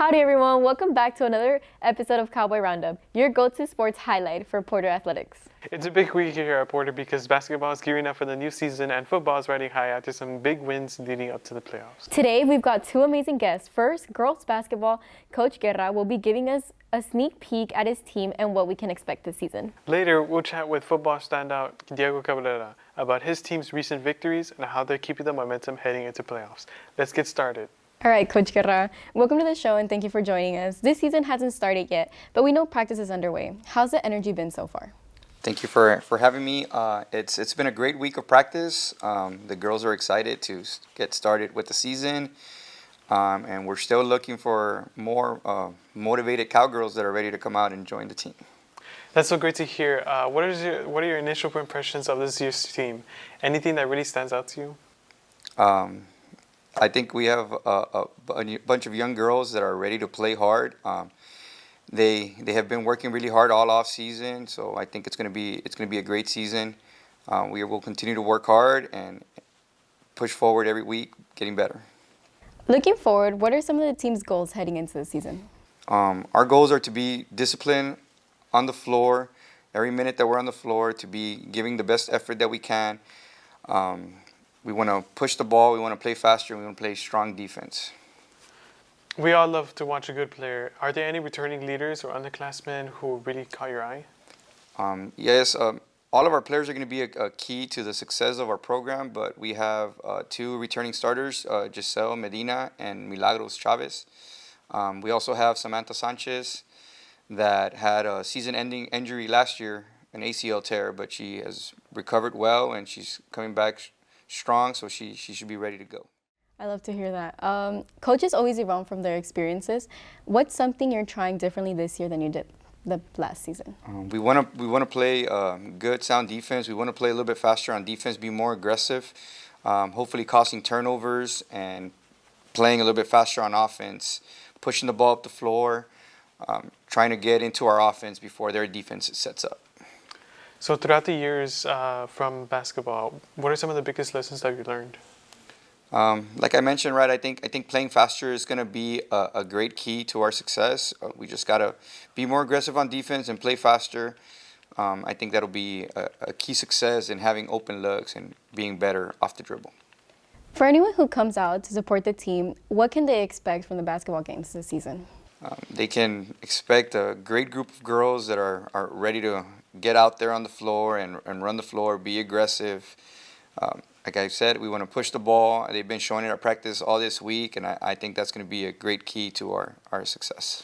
Howdy everyone, welcome back to another episode of Cowboy Roundup, your go-to sports highlight for Porter Athletics. It's a big week here at Porter because basketball is gearing up for the new season and football is riding high after some big wins leading up to the playoffs. Today we've got two amazing guests. First, girls basketball coach Guerra will be giving us a sneak peek at his team and what we can expect this season. Later, we'll chat with football standout Diego Cabrera about his team's recent victories and how they're keeping the momentum heading into playoffs. Let's get started. All right, Coach Guerra, welcome to the show and thank you for joining us. This season hasn't started yet, but we know practice is underway. How's the energy been so far? Thank you for having me. It's been a great week of practice. The girls are excited to get started with the season, and we're still looking for more motivated cowgirls that are ready to come out and join the team. That's so great to hear. What are your initial impressions of this year's team? Anything that really stands out to you? I think we have a bunch of young girls that are ready to play hard. They have been working really hard all off season, so I think it's going to be a great season. We will continue to work hard and push forward every week, getting better. Looking forward, what are some of the team's goals heading into the season? Our goals are to be disciplined on the floor, every minute that we're on the floor, to be giving the best effort that we can. We want to push the ball, we want to play faster, and we want to play strong defense. We all love to watch a good player. Are there any returning leaders or underclassmen who really caught your eye? Yes, all of our players are going to be a key to the success of our program, but we have two returning starters, Giselle Medina and Milagros Chavez. We also have Samantha Sanchez that had a season-ending injury last year, an ACL tear, but she has recovered well and she's coming back strong, so she should be ready to go. I love to hear that. Coaches always evolve from their experiences. What's something you're trying differently this year than you did the last season? We want to play good, sound defense. We want to play a little bit faster on defense, be more aggressive, hopefully causing turnovers and playing a little bit faster on offense, pushing the ball up the floor, trying to get into our offense before their defense sets up. So throughout the years from basketball, what are some of the biggest lessons that you learned? Like I mentioned, right, I think playing faster is going to be a great key to our success. We just got to be more aggressive on defense and play faster. I think that'll be a key success in having open looks and being better off the dribble. For anyone who comes out to support the team, what can they expect from the basketball games this season? They can expect a great group of girls that are ready to get out there on the floor and run the floor, be aggressive. Like I said, we want to push the ball. They've been showing it at practice all this week, and I think that's going to be a great key to our success.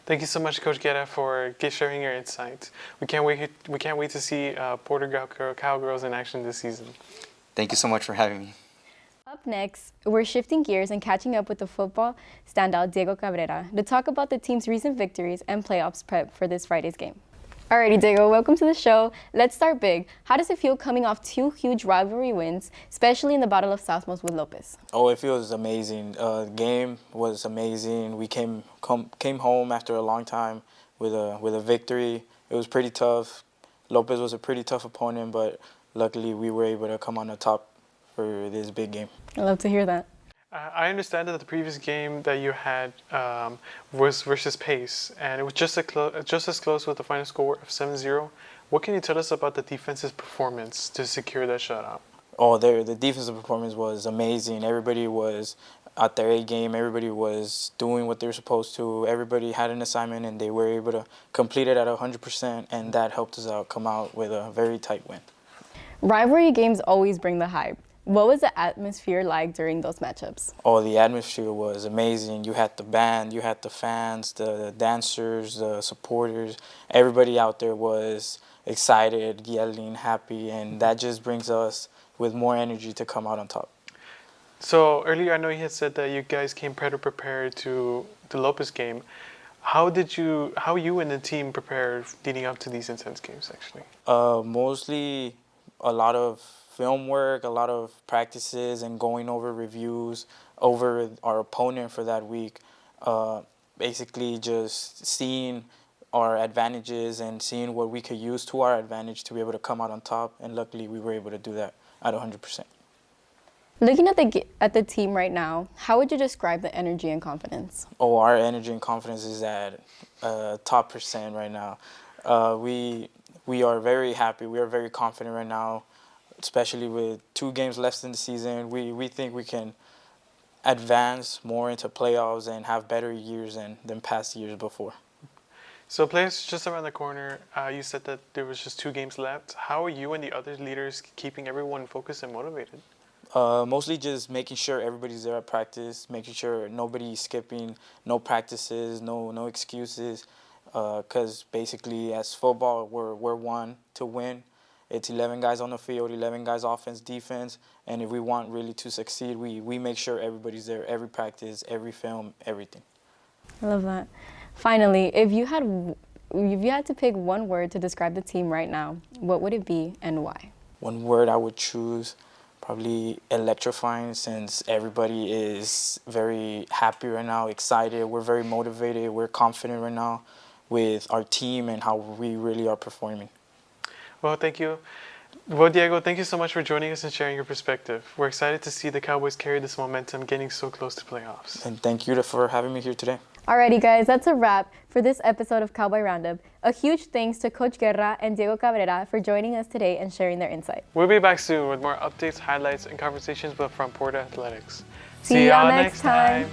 Thank you so much, Coach Guerra, for sharing your insights. We can't wait to see Porter Cowgirls in action this season. Thank you so much for having me. Up next, we're shifting gears and catching up with the football standout Diego Cabrera to talk about the team's recent victories and playoffs prep for this Friday's game. Alrighty, Diego, welcome to the show. Let's start big. How does it feel coming off two huge rivalry wins, especially in the Battle of Southmost with Lopez? Oh, it feels amazing. The game was amazing. We came home after a long time with a victory. It was pretty tough. Lopez was a pretty tough opponent, but luckily we were able to come on the top for this big game. I love to hear that. I understand that the previous game that you had was versus Pace, and it was just as close with the final score of 7-0. What can you tell us about the defense's performance to secure that shutout? Oh, the defensive performance was amazing. Everybody was at their A game. Everybody was doing what they were supposed to. Everybody had an assignment, and they were able to complete it at 100%, and that helped us come out with a very tight win. Rivalry games always bring the hype. What was the atmosphere like during those matchups? Oh, the atmosphere was amazing. You had the band, you had the fans, the dancers, the supporters. Everybody out there was excited, yelling, happy, and that just brings us with more energy to come out on top. So earlier I know you had said that you guys came better prepared to the Lopez game. How you and the team prepared leading up to these intense games, actually? Mostly a lot of film work, a lot of practices, and going over reviews over our opponent for that week. Basically just seeing our advantages and seeing what we could use to our advantage to be able to come out on top, and luckily we were able to do that at 100%. Looking at the team right now, how would you describe the energy and confidence? Oh, our energy and confidence is at top percent right now. We are very happy. We are very confident right now, especially with 2 games left in the season. We think we can advance more into playoffs and have better years than past years before. So playoffs just around the corner. You said that there was just 2 games left. How are you and the other leaders keeping everyone focused and motivated? Mostly just making sure everybody's there at practice, making sure nobody's skipping, no practices, no excuses. Because basically, as football, we're one to win. It's 11 guys on the field, 11 guys offense, defense, and if we want really to succeed, we make sure everybody's there, every practice, every film, everything. I love that. Finally, if you had to pick one word to describe the team right now, what would it be and why? One word I would choose, probably electrifying, since everybody is very happy right now, excited. We're very motivated. We're confident right now with our team and how we really are performing. Well, thank you. Well, Diego, thank you so much for joining us and sharing your perspective. We're excited to see the Cowboys carry this momentum, getting so close to playoffs. And thank you for having me here today. Alrighty, guys, that's a wrap for this episode of Cowboy Roundup. A huge thanks to Coach Guerra and Diego Cabrera for joining us today and sharing their insight. We'll be back soon with more updates, highlights, and conversations from Porta Athletics. See y'all next time.